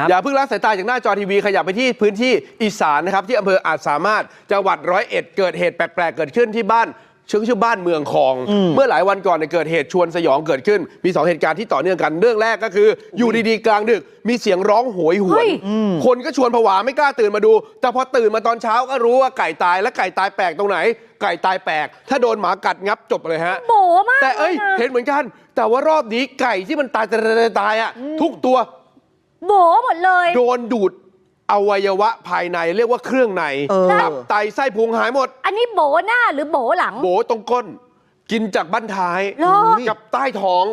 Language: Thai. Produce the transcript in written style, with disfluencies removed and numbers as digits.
อย่าเพิ่งละสายตาจากหน้าจอทีวีขยับไปที่พื้นที่อีสานนะครับที่อำเภออาจสามารถจังหวัด101เกิดเหตุแปลกๆเกิดขึ้นที่บ้านชื่อบ้านเมืองคองเมื่อหลายวันก่อนเกิดเหตุชวนสยองเกิดขึ้นมี2เหตุการณ์ที่ต่อเนื่องกันเรื่องแรกก็คืออยู่ดีๆกลางดึกมีเสียงร้องโหยหวนคนก็ชวนผวาไม่กล้าตื่นมาดูแต่พอตื่นมาตอนเช้าก็รู้ว่าไก่ตายและไก่ตายแปลกตรงไหนไก่ตายแปลกถ้าโดนหมากัดงับจบเลยฮะโบมากแต่เห็นเหมือนกันแต่ว่ารอบนี้ไก่ที่มันตายอ่ะทุกตัวโบหมดเลยโดนดูดอวัยวะภายในเรียกว่าเครื่องในตับไตไส้พุงหายหมดอันนี้โบหน้าหรือโบหลังโบตรงก้นกินจากบั้นท้ายกับใต้ท้อง